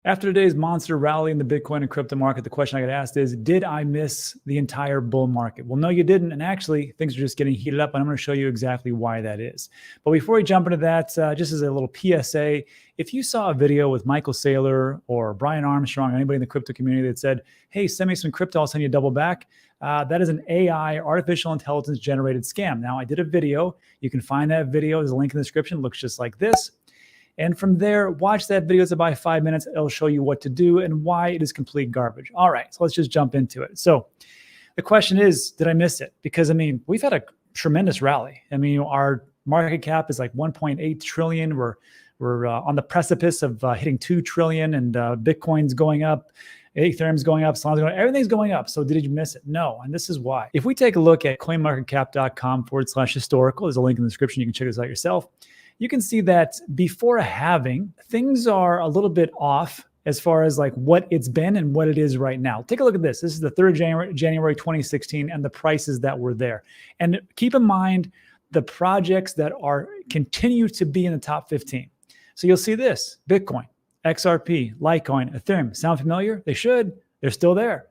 After today's monster rally in the Bitcoin and crypto market, the question I got asked is, did I miss the entire bull market? Well, no, you didn't. And actually, things are just getting heated up, and I'm going to show you exactly why that is. But before we jump into that, just as a little PSA, if you saw a video with Michael Saylor or Brian Armstrong or anybody in the crypto community that said, hey, send me some crypto, I'll send you double back, that is an AI, artificial intelligence generated scam. Now, I did a video. You can find that video. There's a link in the description. It looks just like this. And from there, watch that video. It's about 5 minutes. It'll show you what to do and why it is complete garbage. All right, so let's just jump into it. So the question is, did I miss it? Because, I mean, we've had a tremendous rally. I mean, our market cap is like 1.8 trillion. We're on the precipice of hitting 2 trillion, and Bitcoin's going up. Ethereum's going up, Solana's going up, everything's going up. So did you miss it? No, and this is why. If we take a look at coinmarketcap.com/historical, there's a link in the description. You can check this out yourself. You can see that before a halving, things are a little bit off as far as like what it's been and what it is right now. Take a look at this. This is the 3rd of January 2016 and the prices that were there. And keep in mind the projects that are continue to be in the top 15. So you'll see this: Bitcoin, XRP, Litecoin, Ethereum. Sound familiar? They should. They're still there.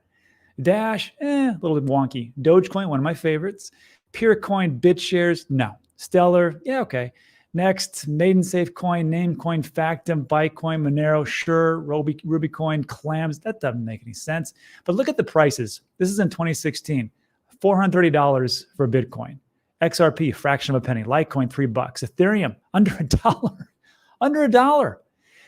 Dash, a little bit wonky. Dogecoin, one of my favorites. Purecoin, BitShares, no. Stellar, yeah, okay. Next, Maiden Safe Coin, Namecoin, Factom, Bytecoin, Monero, Sure, Rubycoin, Clams. That doesn't make any sense. But look at the prices. This is in 2016. $430 for Bitcoin. XRP, fraction of a penny. Litecoin, $3. Ethereum, under $1. Under $1.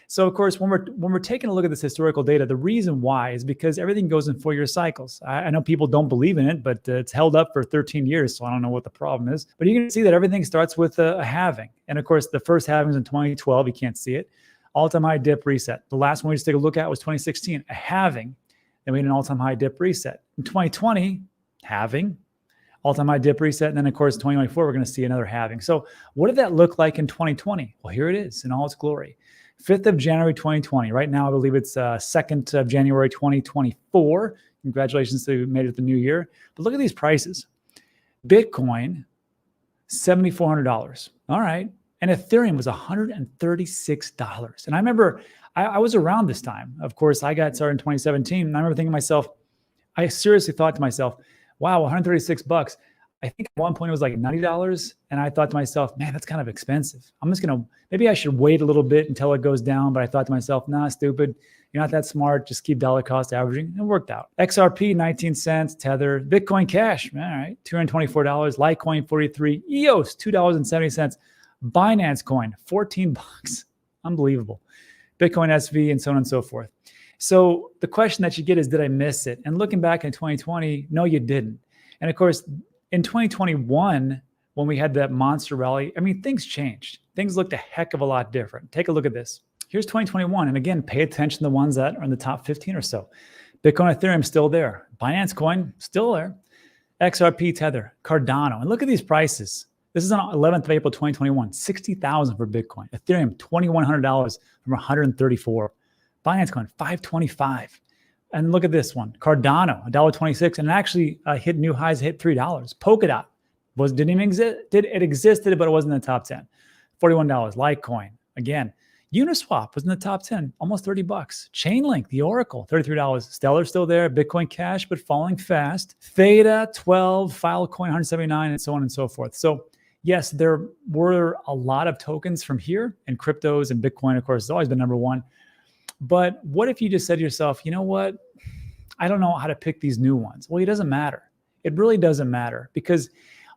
So, of course, when we're taking a look at this historical data, the reason why is because everything goes in 4-year cycles. I know people don't believe in it, but it's held up for 13 years, so I don't know what the problem is. But you can see that everything starts with a halving. And, of course, the first halving is in 2012. You can't see it. All-time high dip reset. The last one we just take a look at was 2016, a halving. Then we had an all-time high dip reset. In 2020, halving, all-time high dip reset. And then, of course, in 2024, we're going to see another halving. So what did that look like in 2020? Well, here it is in all its glory. 5th of January 2020. Right now, I believe it's 2nd of January 2024. Congratulations to who made it the new year. But look at these prices. Bitcoin, $7,400. All right. And Ethereum was $136. And I remember I was around this time. Of course, I got started in 2017. And I remember thinking to myself, I seriously thought to myself, wow, $136. I think at one point it was like $90. And I thought to myself, man, that's kind of expensive. I'm just going to, maybe I should wait a little bit until it goes down. But I thought to myself, nah, stupid. You're not that smart. Just keep dollar cost averaging. And it worked out. XRP, 19 cents. Tether. Bitcoin Cash, all right, $224. Litecoin, 43. EOS, $2.70. Binance Coin, $14. Unbelievable. Bitcoin SV, and so on and so forth. So the question that you get is, did I miss it? And looking back in 2020, no, you didn't. And of course, in 2021, when we had that monster rally, I mean, things changed. Things looked a heck of a lot different. Take a look at this. Here's 2021. And again, pay attention to the ones that are in the top 15 or so. Bitcoin, Ethereum, still there. Binance Coin, still there. XRP, Tether, Cardano. And look at these prices. This is on 11th of April, 2021. $60,000 for Bitcoin. Ethereum, $2,100 from 134. Binance Coin, $525. And look at this one, Cardano, $1.26, and it actually hit new highs, hit $3. Polkadot didn't even exist. It existed, but it wasn't in the top 10. $41. Litecoin, again. Uniswap was in the top 10, almost $30. Chainlink, the Oracle, $33. Stellar still there. Bitcoin Cash, but falling fast. Theta, $12. Filecoin, $179, and so on and so forth. So yes, there were a lot of tokens from here, and cryptos and Bitcoin, of course, has always been number one. But what if you just said to yourself, you know what? I don't know how to pick these new ones. Well, it doesn't matter. It really doesn't matter, because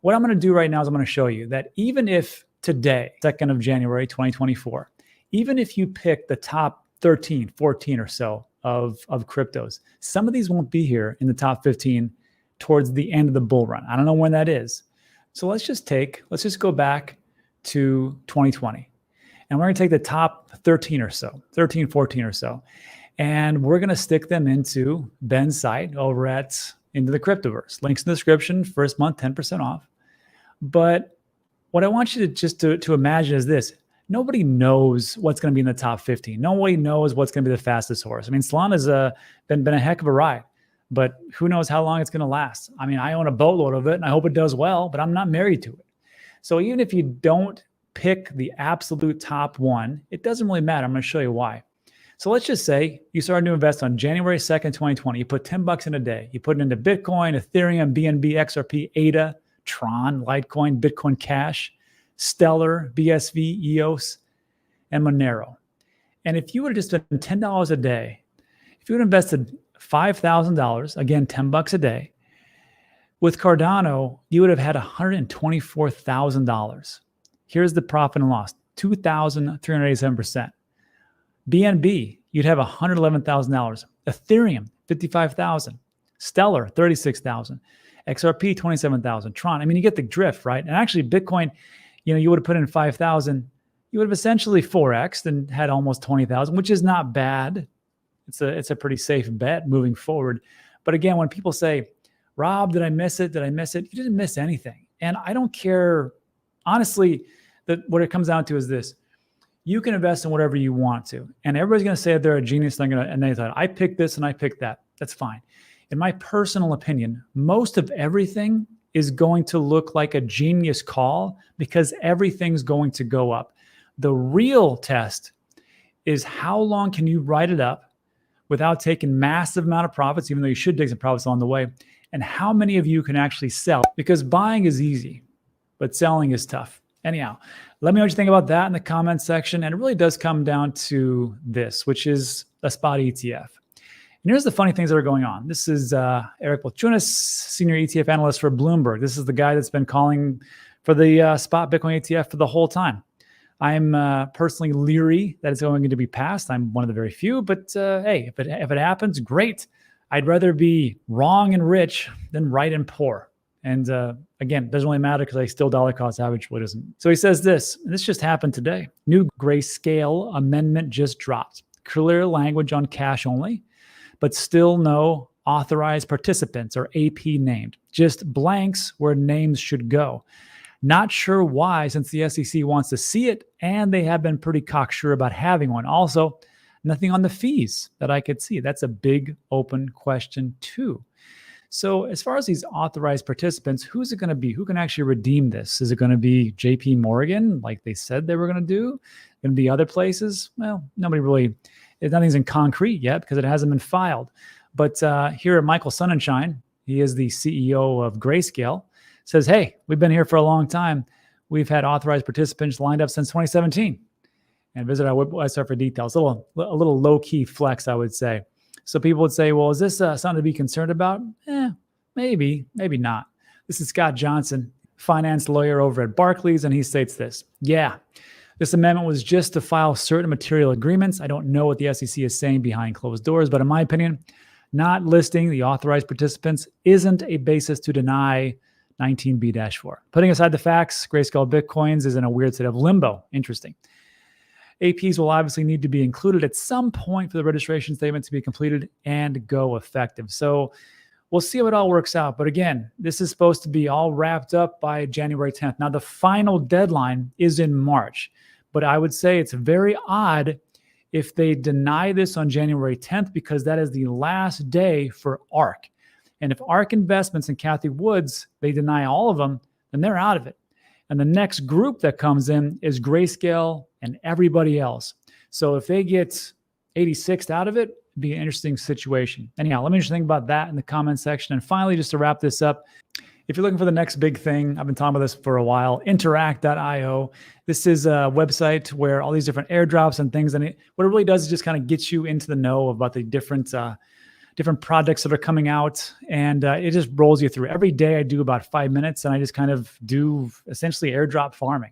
what I'm going to do right now is I'm going to show you that even if today, 2nd of January, 2024, even if you pick the top 13, 14 or so of cryptos, some of these won't be here in the top 15 towards the end of the bull run. I don't know when that is. So let's just go back to 2020. And we're going to take the top 13 or so, 13, 14 or so, and we're going to stick them into Ben's site over at Into the Cryptoverse. Links in the description. First month, 10% off. But what I want you to just to imagine is this. Nobody knows what's going to be in the top 15. Nobody knows what's going to be the fastest horse. I mean, Solana's been a heck of a ride, but who knows how long it's going to last. I mean, I own a boatload of it, and I hope it does well, but I'm not married to it. So even if you don't pick the absolute top one, it doesn't really matter. I'm going to show you why. So let's just say you started to invest on January 2nd, 2020. You put 10 bucks in a day. You put it into Bitcoin, Ethereum, BNB, XRP, ADA, Tron, Litecoin, Bitcoin Cash, Stellar, BSV, EOS, and Monero. And if you would have just spent $10 a day, if you would have invested $5,000, again, 10 bucks a day, with Cardano, you would have had $124,000. Here's the profit and loss, 2,387%. BNB, you'd have $111,000. Ethereum, $55,000. Stellar, $36,000. XRP, $27,000. Tron, I mean, you get the drift, right? And actually, Bitcoin, you would have put in 5,000. You would have essentially 4x'd and had almost 20,000, which is not bad. It's a pretty safe bet moving forward. But again, when people say, Rob, did I miss it? Did I miss it? You didn't miss anything. And I don't care. Honestly, what it comes down to is this. You can invest in whatever you want to. And everybody's going to say they're a genius. And they thought, I picked this and I picked that. That's fine. In my personal opinion, most of everything is going to look like a genius call because everything's going to go up. The real test is how long can you ride it up without taking massive amount of profits, even though you should take some profits along the way, and how many of you can actually sell? Because buying is easy, but selling is tough. Anyhow, let me know what you think about that in the comments section. And it really does come down to this, which is a spot ETF. And here's the funny things that are going on. This is Eric Balchunas, senior ETF analyst for Bloomberg. This is the guy that's been calling for the spot Bitcoin ETF for the whole time. I'm personally leery that it's going to be passed. I'm one of the very few, but hey, if it happens, great. I'd rather be wrong and rich than right and poor. And again, it doesn't really matter because I still dollar cost average really doesn't. So he says this just happened today. New grayscale amendment just dropped. Clear language on cash only, but still no authorized participants or AP named. Just blanks where names should go. Not sure why, since the SEC wants to see it, and they have been pretty cocksure about having one. Also, nothing on the fees that I could see. That's a big open question too. So as far as these authorized participants, who's it going to be? Who can actually redeem this? Is it going to be JP Morgan, like they said they were going to do? Going to be other places? Well, nothing's in concrete yet because it hasn't been filed. But here at Michael Sonnenschein, he is the CEO of Grayscale, says, hey, we've been here for a long time. We've had authorized participants lined up since 2017. And visit our website for details. A little low-key flex, I would say. So people would say, well, is this something to be concerned about? Maybe not. This is Scott Johnson, finance lawyer over at Barclays, and he states this. Yeah, this amendment was just to file certain material agreements. I don't know what the SEC is saying behind closed doors, but in my opinion, not listing the authorized participants isn't a basis to deny 19B-4. Putting aside the facts, Grayscale Bitcoins is in a weird state of limbo. Interesting. APs will obviously need to be included at some point for the registration statement to be completed and go effective. So we'll see how it all works out. But again, this is supposed to be all wrapped up by January 10th. Now, the final deadline is in March, but I would say it's very odd if they deny this on January 10th because that is the last day for ARK. And if ARK Investments and Kathy Woods, they deny all of them, then they're out of it. And the next group that comes in is Grayscale and everybody else. So if they get 86th out of it, it'd be an interesting situation. Anyhow, let me just think about that in the comment section. And finally, just to wrap this up, if you're looking for the next big thing, I've been talking about this for a while, interact.io. This is a website where all these different airdrops and things, and what it really does is just kind of get you into the know about the different projects that are coming out, and it just rolls you through. Every day I do about 5 minutes, and I just kind of do essentially airdrop farming.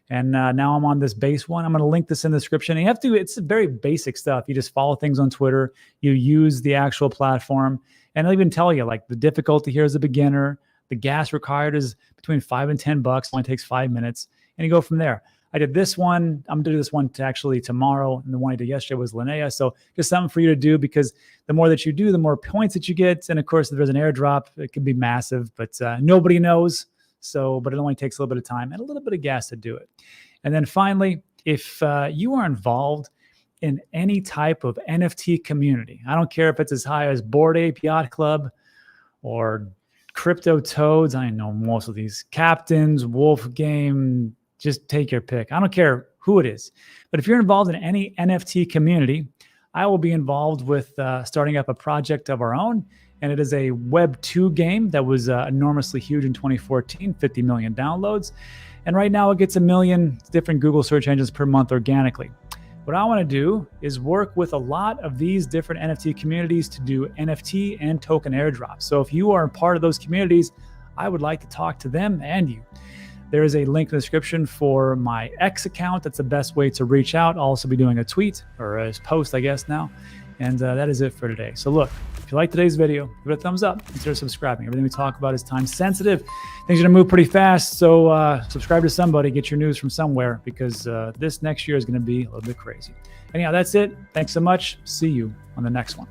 And now I'm on this base one. I'm going to link this in the description. And it's very basic stuff. You just follow things on Twitter. You use the actual platform. And I'll even tell you, like, the difficulty here is a beginner. The gas required is between $5 and $10. It only takes 5 minutes. And you go from there. I did this one. I'm going to do this one tomorrow. And the one I did yesterday was Linnea. So just something for you to do, because the more that you do, the more points that you get. And of course, if there's an airdrop, it can be massive, but nobody knows. But it only takes a little bit of time and a little bit of gas to do it. And then finally, if you are involved in any type of NFT community, I don't care if it's as high as Bored Ape Yacht Club or Crypto Toads. I know most of these. Captains, Wolf Game, just take your pick. I don't care who it is. But if you're involved in any NFT community, I will be involved with starting up a project of our own. And it is a Web 2 game that was enormously huge in 2014, 50 million downloads. And right now it gets 1 million different Google search engines per month organically. What I want to do is work with a lot of these different NFT communities to do NFT and token airdrops. So if you are a part of those communities, I would like to talk to them and you. There is a link in the description for my X account. That's the best way to reach out. I'll also be doing a tweet or a post, I guess, now. And that is it for today. So look, if you like today's video, give it a thumbs up. Consider subscribing. Everything we talk about is time sensitive. Things are going to move pretty fast. So subscribe to somebody, get your news from somewhere, because this next year is going to be a little bit crazy. Anyhow, that's it. Thanks so much. See you on the next one.